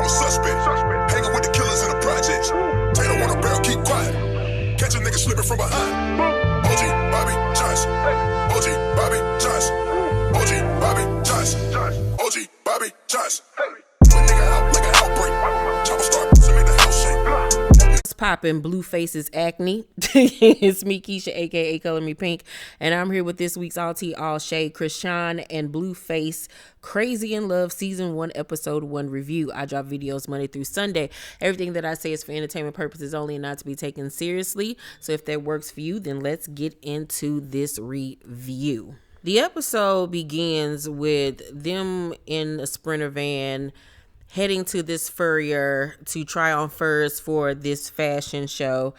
a suspect. Hanging with the killers in the projects. Taylor on a barrel, keep quiet. Catch a nigga slipping from behind. OG Bobby Johnson. OG Bobby Johnson. OG Bobby Johnson. OG Bobby Johnson. Put nigga out like an outbreak. Chopper start to make the house shake. What's poppin', Blueface's acne? It's me, Keisha, aka Color Me Pynk, and I'm here with this week's All Tea All Shade Chrisean and Blueface Crazy in Love Season 1 Episode 1 review. I drop videos Monday through Sunday. Everything that I say is for entertainment purposes only and not to be taken seriously. So if that works for you, then let's get into this review. The episode begins with them in a Sprinter van heading to this furrier to try on furs for this fashion show.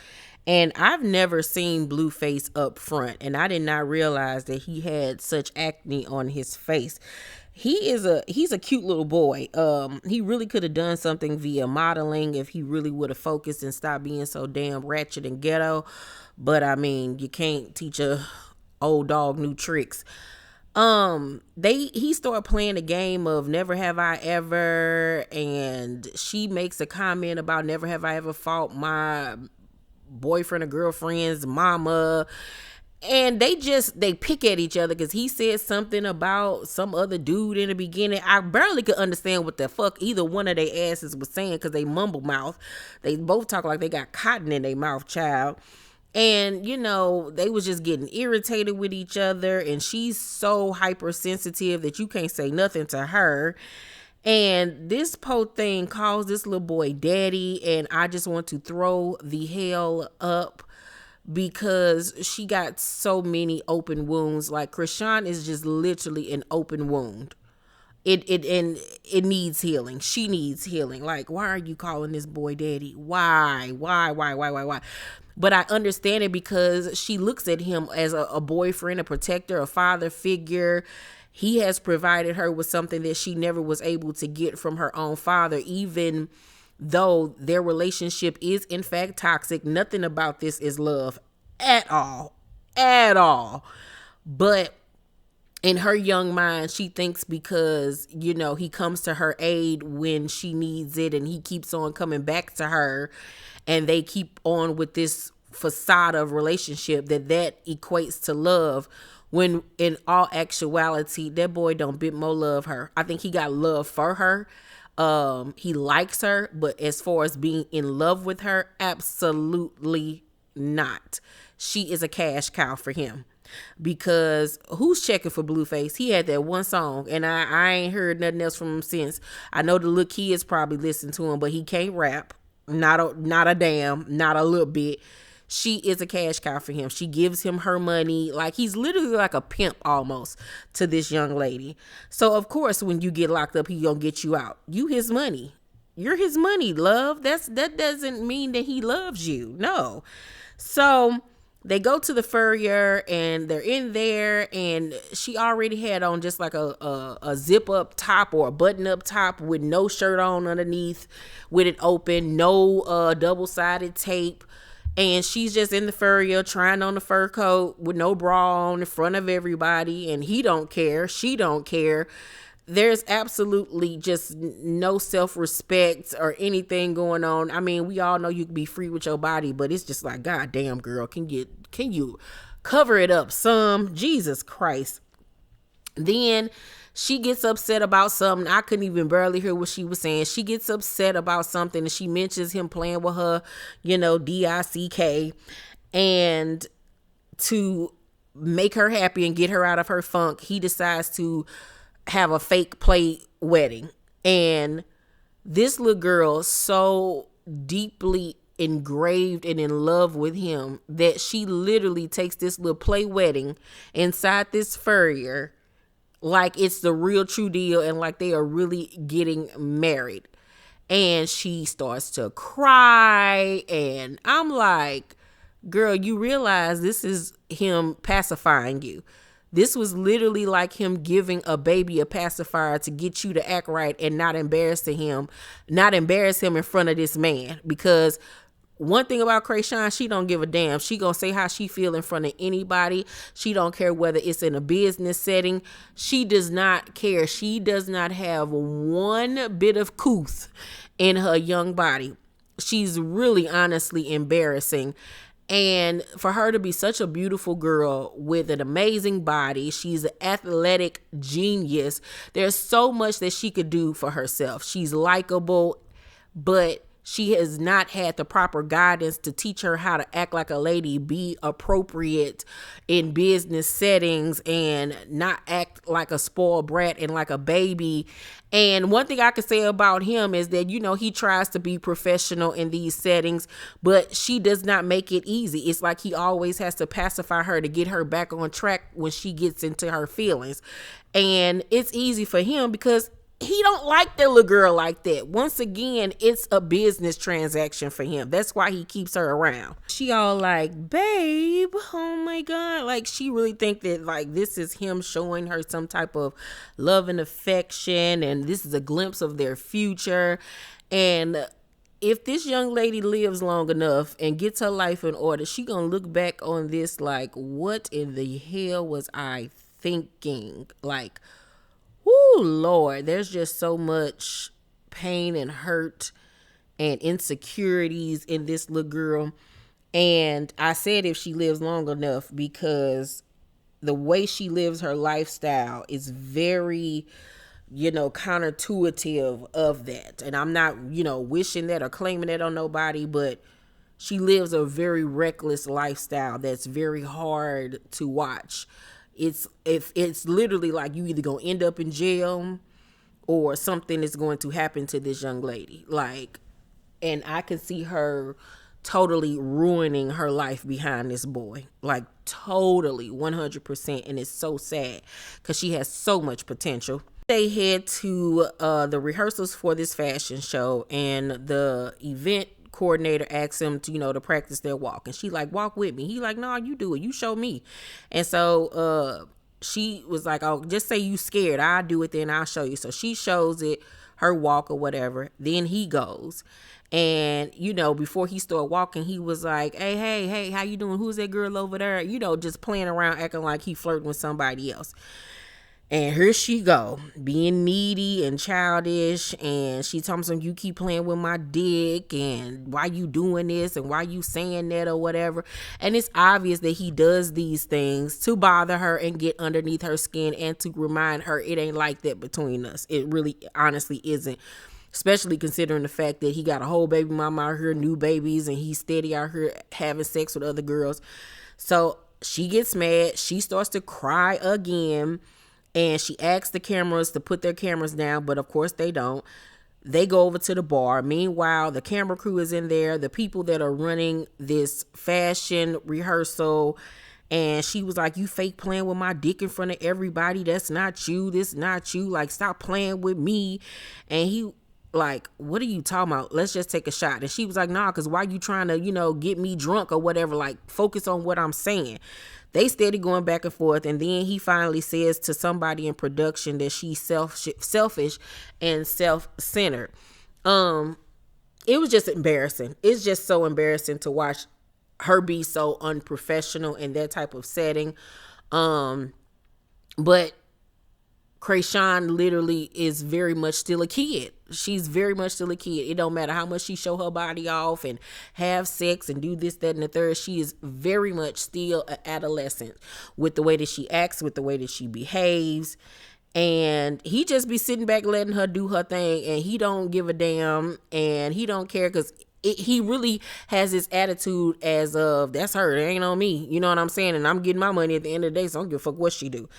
And I've never seen Blueface up front, and I did not realize that he had such acne on his face. He's a cute little boy. He really could have done something via modeling if he really would have focused and stopped being so damn ratchet and ghetto. But I mean, you can't teach a old dog new tricks. He started playing a game of Never Have I Ever, and she makes a comment about never have I ever fought my boyfriend or girlfriend's mama. And they pick at each other because he said something about some other dude in the beginning. I barely could understand what the fuck either one of their asses was saying because they mumble mouth. They both talk like they got cotton in their mouth, child. And, you know, they was just getting irritated with each other. And she's so hypersensitive that you can't say nothing to her. And this po thing calls this little boy daddy. And I just want to throw the hell up because she got so many open wounds. Like, Chrisean is just literally an open wound. It needs healing. She needs healing. Like, why are you calling this boy daddy? Why? But I understand it because she looks at him as a boyfriend, a protector, a father figure. He has provided her with something that she never was able to get from her own father, even though their relationship is in fact toxic. Nothing about this is love at all. But in her young mind, she thinks because, you know, he comes to her aid when she needs it and he keeps on coming back to her and they keep on with this facade of relationship that equates to love, when in all actuality, that boy don't bit more love her. I think he got love for her. He likes her, but as far as being in love with her, absolutely not. She is a cash cow for him. Because who's checking for Blueface? He had that one song, and I ain't heard nothing else from him since. I know the little kids probably listen to him, but he can't rap. Not a damn, not a little bit. She is a cash cow for him. She gives him her money. Like, he's literally like a pimp almost to this young lady. So, of course, when you get locked up, he gonna get you out. You his money. You're his money, love. That doesn't mean that he loves you. No. So they go to the furrier and they're in there, and she already had on just like a zip up top or a button up top with no shirt on underneath, with it open, no double-sided tape. And she's just in the furrier trying on the fur coat with no bra on in front of everybody. And he don't care. She don't care. There's absolutely just no self-respect or anything going on. I mean, we all know you can be free with your body, but it's just like, God damn, girl, can you cover it up some? Jesus Christ. Then she gets upset about something. I couldn't even barely hear what she was saying. She gets upset about something and she mentions him playing with her, you know, DICK. And to make her happy and get her out of her funk, he decides to have a fake play wedding. And this little girl so deeply engraved and in love with him that she literally takes this little play wedding inside this furrier like it's the real true deal and like they are really getting married. And she starts to cry, and I'm like, girl, you realize this is him pacifying you. This was literally like him giving a baby a pacifier to get you to act right and not embarrass him in front of this man. Because one thing about Chrisean, she don't give a damn. She gonna say how she feel in front of anybody. She don't care whether it's in a business setting. She does not care. She does not have one bit of couth in her young body. She's really honestly embarrassing. And for her to be such a beautiful girl with an amazing body, she's an athletic genius. There's so much that she could do for herself. She's likable, but she has not had the proper guidance to teach her how to act like a lady, be appropriate in business settings, and not act like a spoiled brat and like a baby. And one thing I can say about him is that, you know, he tries to be professional in these settings, but she does not make it easy. It's like he always has to pacify her to get her back on track when she gets into her feelings. And it's easy for him because he don't like that little girl like that. Once again, it's a business transaction for him. That's why he keeps her around. She all like, babe, oh my God. Like, she really think that like this is him showing her some type of love and affection, and this is a glimpse of their future. And if this young lady lives long enough and gets her life in order, she gonna look back on this like, what in the hell was I thinking? Like, oh Lord, there's just so much pain and hurt and insecurities in this little girl. And I said if she lives long enough, because the way she lives her lifestyle is very, you know, counterintuitive of that. And I'm not, you know, wishing that or claiming that on nobody, but she lives a very reckless lifestyle that's very hard to watch. It's literally like you either gonna end up in jail or something is going to happen to this young lady. Like, and I can see her totally ruining her life behind this boy. Like, totally, 100%. And it's so sad because she has so much potential. They head to the rehearsals for this fashion show, and the event coordinator asks him to, you know, to practice their walk. And she like, walk with me. He like, no, you do it. You show me. And so she was like, oh, just say you scared. I'll do it, then I'll show you. So she shows it, her walk or whatever. Then he goes. And, you know, before he started walking, he was like, hey, how you doing? Who's that girl over there? You know, just playing around, acting like he flirting with somebody else. And here she go, being needy and childish, and she tells him, you keep playing with my dick, and why you doing this, and why you saying that, or whatever. And it's obvious that he does these things to bother her and get underneath her skin and to remind her it ain't like that between us. It really, honestly isn't. Especially considering the fact that he got a whole baby mama out here, new babies, and he's steady out here having sex with other girls. So she gets mad. She starts to cry again. And she asks the cameras to put their cameras down, but of course they don't. They go over to the bar. Meanwhile, the camera crew is in there, the people that are running this fashion rehearsal. And she was like, you fake playing with my dick in front of everybody. That's not you. This not you. Like, stop playing with me. And he like, what are you talking about? Let's just take a shot. And she was like, nah, because why you trying to, you know, get me drunk or whatever? Like, focus on what I'm saying. They steady going back and forth, and then he finally says to somebody in production that she's selfish and self-centered. It was just embarrassing. It's just so embarrassing to watch her be so unprofessional in that type of setting. But Chrisean literally is very much still a kid. She's very much still a kid. It don't matter how much she show her body off and have sex and do this, that, and the third. She is very much still an adolescent with the way that she acts, with the way that she behaves. And he just be sitting back letting her do her thing, and he don't give a damn, and he don't care, because he really has this attitude as of, that's her, it ain't on me, you know what I'm saying, and I'm getting my money at the end of the day, so I don't give a fuck what she do.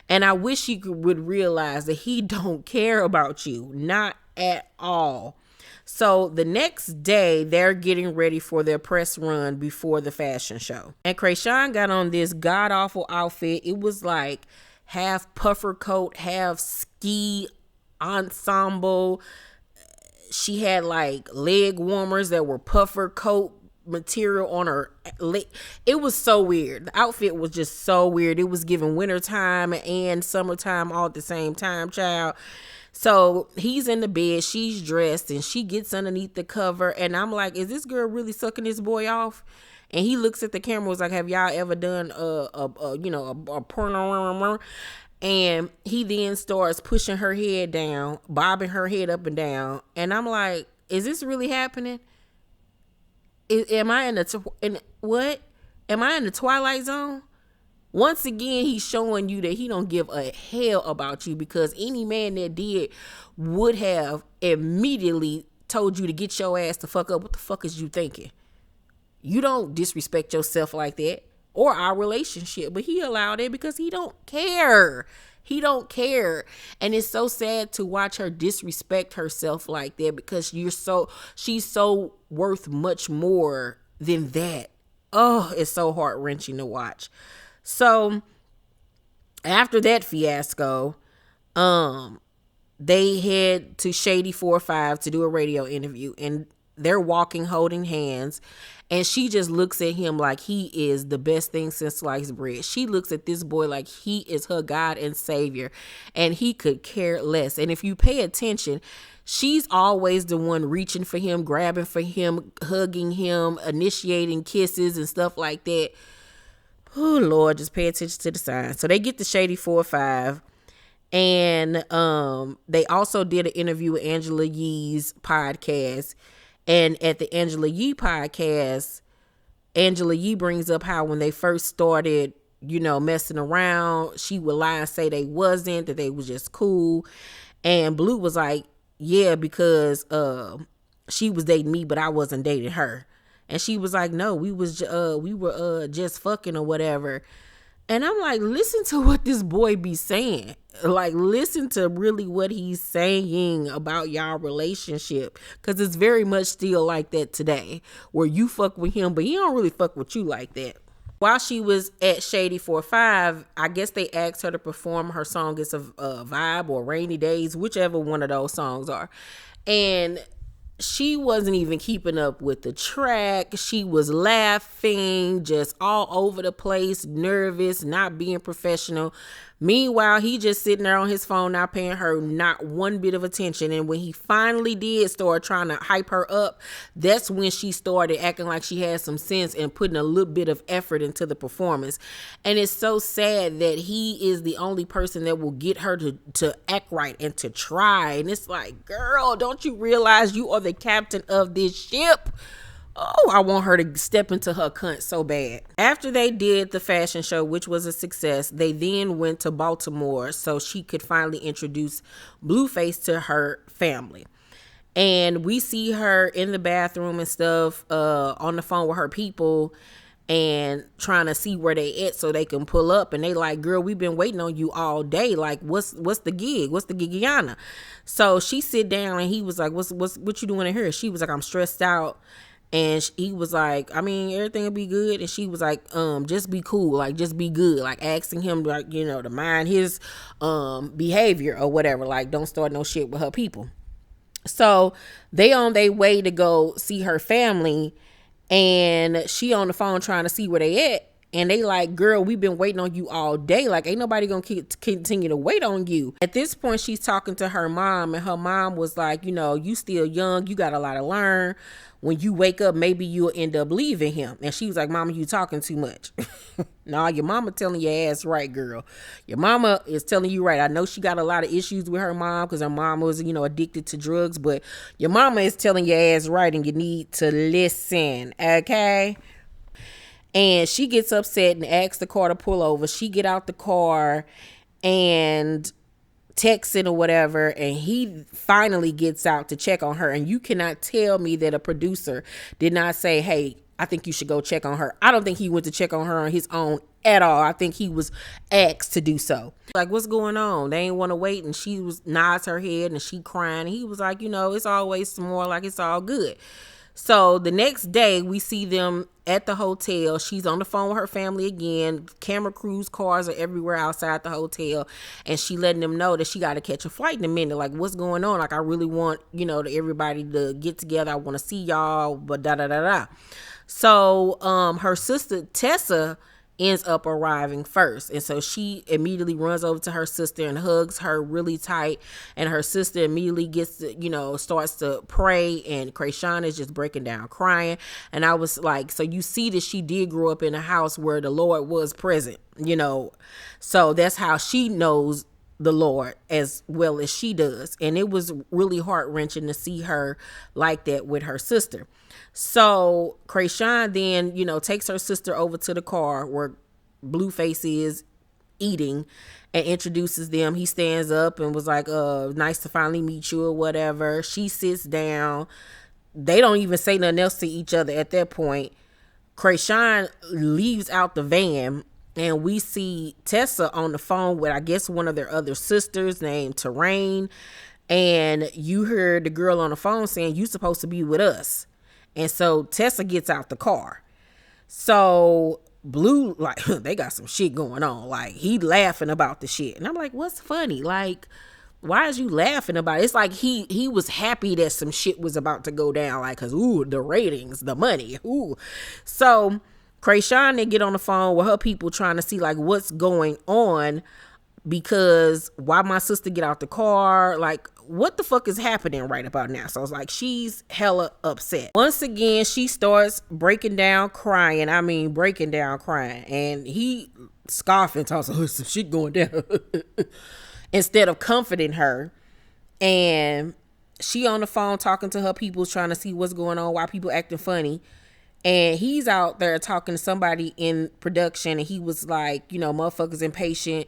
And I wish he would realize that he don't care about you, not at all. So the next day, they're getting ready for their press run before the fashion show, and Chrisean got on this god-awful outfit. It was like half puffer coat, half ski ensemble. She had like leg warmers that were puffer coat material on her leg. It was so weird. The outfit was just so weird. It was giving wintertime and summertime all at the same time, child. So he's in the bed, she's dressed, and she gets underneath the cover. And I'm like, is this girl really sucking this boy off? And he looks at the camera, was like, have y'all ever done a porno? And he then starts pushing her head down, bobbing her head up and down. And I'm like, is this really happening? Am I in what? Am I in the Twilight Zone? Once again, he's showing you that he don't give a hell about you, because any man that did would have immediately told you to get your ass the fuck up. What the fuck is you thinking? You don't disrespect yourself like that, or our relationship. But he allowed it because he don't care. He don't care. And it's so sad to watch her disrespect herself like that, because she's so worth much more than that. Oh, it's so heart-wrenching to watch. So after that fiasco, they head to Shady 4-5 to do a radio interview, and they're walking holding hands, and she just looks at him like he is the best thing since sliced bread. She looks at this boy like he is her God and Savior, and he could care less. And if you pay attention, she's always the one reaching for him, grabbing for him, hugging him, initiating kisses and stuff like that. Oh, Lord, just pay attention to the signs. So they get to Shady 4-5, and they also did an interview with Angela Yee's podcast. And at the Angela Yee podcast, Angela Yee brings up how when they first started, messing around, she would lie and say they wasn't, that they was just cool. And Blue was like, yeah, because she was dating me, but I wasn't dating her. And she was like, no, we were just fucking or whatever. And I'm like, listen to what this boy be saying. Like, listen to really what he's saying about y'all relationship. Because it's very much still like that today, where you fuck with him, but he don't really fuck with you like that. While she was at Shady 4-5, I guess they asked her to perform her song, It's a Vibe, or Rainy Days, whichever one of those songs are. And she wasn't even keeping up with the track. She was laughing, just all over the place, nervous, not being professional. Meanwhile, he just sitting there on his phone, not paying her not one bit of attention. And when he finally did start trying to hype her up, that's when she started acting like she had some sense and putting a little bit of effort into the performance. And it's so sad that he is the only person that will get her to act right and to try. And it's like, girl, don't you realize you are the captain of this ship? Oh, I want her to step into her cunt so bad. After they did the fashion show, which was a success, they then went to Baltimore so she could finally introduce Blueface to her family. And we see her in the bathroom and stuff, on the phone with her people and trying to see where they at so they can pull up. And they like, girl, we've been waiting on you all day. Like, what's the gig? What's the gigiana? So she sit down and he was like, what you doing in here? She was like, I'm stressed out. And he was like, I mean, everything will be good. And she was like, just be cool. Like, just be good. Like, asking him, like, to mind his behavior or whatever. Like, don't start no shit with her people. So they on their way to go see her family. And she on the phone trying to see where they at. And they like, girl, we've been waiting on you all day. Like, ain't nobody gonna continue to wait on you. At this point, she's talking to her mom, and her mom was like, you still young. You got a lot to learn. When you wake up, maybe you'll end up leaving him. And she was like, Mama, you talking too much. Nah, your mama telling your ass right, girl. Your mama is telling you right. I know she got a lot of issues with her mom because her mom was, addicted to drugs. But your mama is telling your ass right, and you need to listen, okay? And she gets upset and asks the car to pull over. She get out the car and texts it or whatever. And he finally gets out to check on her. And you cannot tell me that a producer did not say, hey, I think you should go check on her. I don't think he went to check on her on his own at all. I think he was asked to do so. Like, what's going on? They ain't want to wait. And she nods her head and she crying. And he was like, it's always some more, like it's all good. So the next day we see them at the hotel. She's on the phone with her family again. Camera crews, cars are everywhere outside the hotel. And she letting them know that she got to catch a flight in a minute. Like, what's going on? Like, I really want, everybody to get together. I want to see y'all, but da-da-da-da. So her sister Tessa ends up arriving first. And so she immediately runs over to her sister and hugs her really tight. And her sister immediately gets to, starts to pray. And Chrisean is just breaking down crying. And I was like, so you see that she did grow up in a house where the Lord was present, So that's how she knows the Lord as well as she does. And it was really heart-wrenching to see her like that with her sister. So Chrisean then, takes her sister over to the car where Blueface is eating and introduces them. He stands up and was like, nice to finally meet you or whatever. She sits down. They don't even say nothing else to each other at that point. Chrisean leaves out the van, and we see Tessa on the phone with, I guess, one of their other sisters named Terrain. And you heard the girl on the phone saying, you supposed to be with us. And so Tessa gets out the car. So Blue, like, they got some shit going on. Like, he laughing about the shit. And I'm like, what's funny? Like, why is you laughing about it? It's like he was happy that some shit was about to go down. Like, cause, the ratings, the money, So Chrisean, they get on the phone with her people trying to see, like, what's going on, because why my sister get out the car? Like, what the fuck is happening right about now? So it's like, she's hella upset. Once again, she starts breaking down crying. And he scoffing, talks like, some shit going down. Instead of comforting her. And she on the phone talking to her people, trying to see what's going on, why people acting funny. And he's out there talking to somebody in production, and he was like, motherfuckers impatient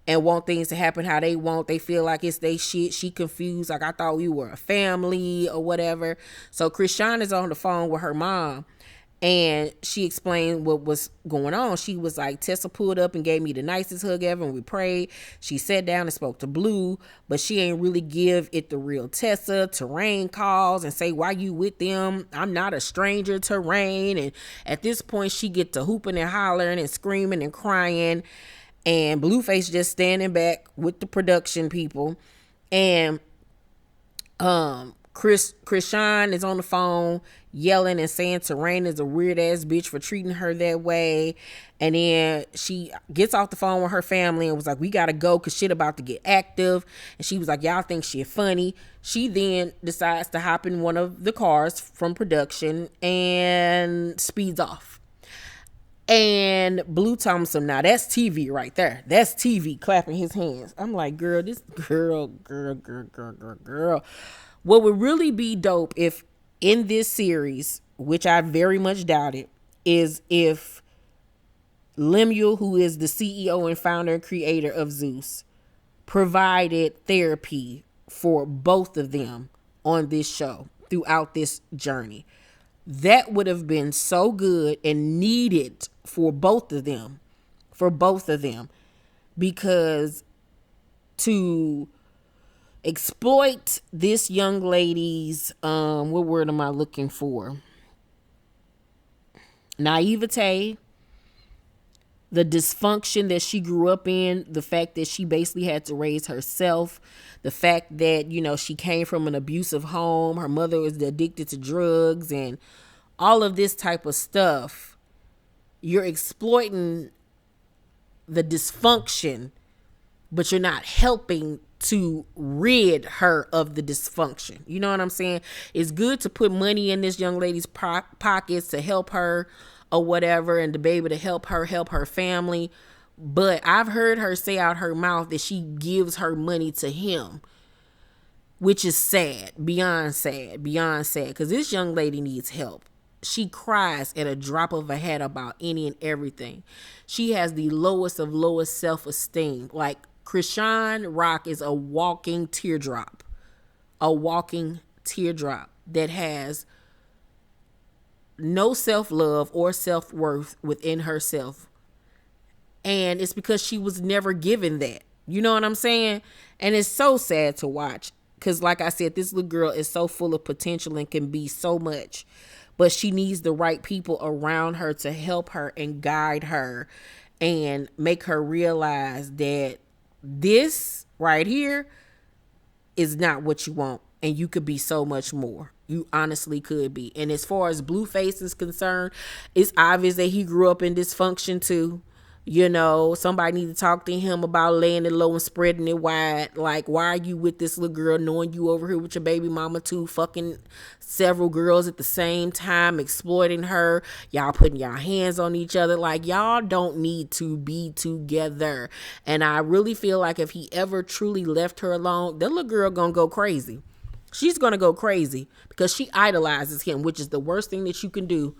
and want things to happen how they want. They feel like it's they shit. She confused. Like, I thought we were a family or whatever. So Chrisean is on the phone with her mom, and she explained what was going on. She was like, Tessa pulled up and gave me the nicest hug ever, and we prayed. She sat down and spoke to Blue, but she ain't really give it the real Tessa. Terrain calls and say, why you with them? I'm not a stranger, Terrain. And at this point, she get to hooping and hollering and screaming and crying. And Blueface just standing back with the production people. And Chrisean is on the phone yelling and saying Terrain is a weird ass bitch for treating her that way. And then she gets off the phone with her family and was like, we gotta go because shit about to get active. And she was like, y'all think shit funny. She then decides to hop in one of the cars from production and speeds off. And Blue Thompson, now that's TV right there. That's TV clapping his hands. I'm like, girl, this girl. What would really be dope if in this series, which I very much doubt it, is if Lemuel, who is the CEO and founder and creator of Zeus, provided therapy for both of them on this show throughout this journey. That would have been so good and needed for both of them, because to exploit this young lady's, what word am I looking for? Naivete, the dysfunction that she grew up in, the fact that she basically had to raise herself, the fact that, she came from an abusive home, her mother was addicted to drugs, and all of this type of stuff. You're exploiting the dysfunction, but you're not helping to rid her of the dysfunction. You know what I'm saying? It's good to put money in this young lady's pockets to help her or whatever, and to be able to help her family. But I've heard her say out her mouth that she gives her money to him, which is sad, beyond sad, because this young lady needs help. She cries at a drop of a hat about any and everything. She has the lowest of lowest self-esteem. Like, Chrisean Rock is a walking teardrop that has no self-love or self-worth within herself. And it's because she was never given that. You know what I'm saying? And it's so sad to watch, because like I said, this little girl is so full of potential and can be so much. But she needs the right people around her to help her and guide her and make her realize that this right here is not what you want. And you could be so much more. You honestly could be. And as far as Blueface is concerned, it's obvious that he grew up in dysfunction too. You know, somebody need to talk to him about laying it low and spreading it wide. Like, why are you with this little girl knowing you over here with your baby mama too, fucking several girls at the same time, exploiting her, y'all putting y'all hands on each other. Like, y'all don't need to be together. And I really feel like if he ever truly left her alone, that little girl gonna go crazy. She's gonna go crazy because she idolizes him, which is the worst thing that you can do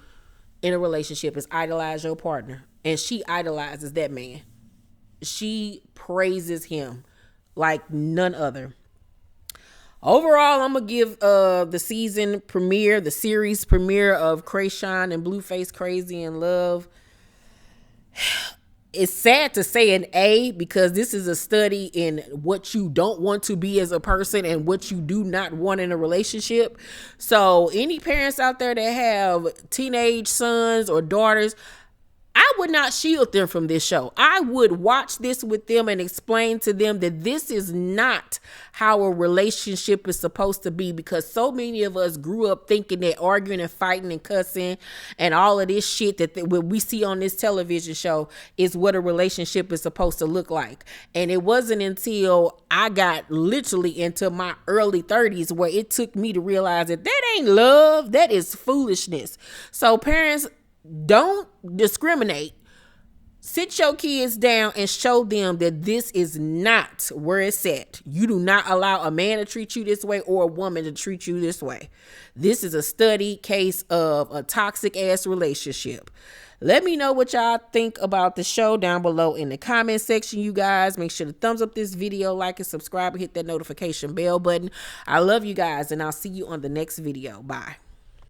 in a relationship, is idolize your partner. And she idolizes that man. She praises him like none other. Overall, I'm gonna give the series premiere of Chrisean and Blueface, Crazy in Love. It's sad to say an A, because this is a study in what you don't want to be as a person and what you do not want in a relationship. So any parents out there that have teenage sons or daughters, I would not shield them from this show. I would watch this with them and explain to them that this is not how a relationship is supposed to be, because so many of us grew up thinking that arguing and fighting and cussing and all of this shit that what we see on this television show is what a relationship is supposed to look like. And it wasn't until I got literally into my early 30s where it took me to realize that ain't love, that is foolishness. So parents, don't discriminate. Sit your kids down and show them that this is not where it's at. You do not allow a man to treat you this way or a woman to treat you this way. This is a study case of a toxic ass relationship. Let me know what y'all think about the show down below in the comment section, you guys. Make sure to thumbs up this video, like and subscribe, and hit that notification bell button. I love you guys, and I'll see you on the next video. Bye.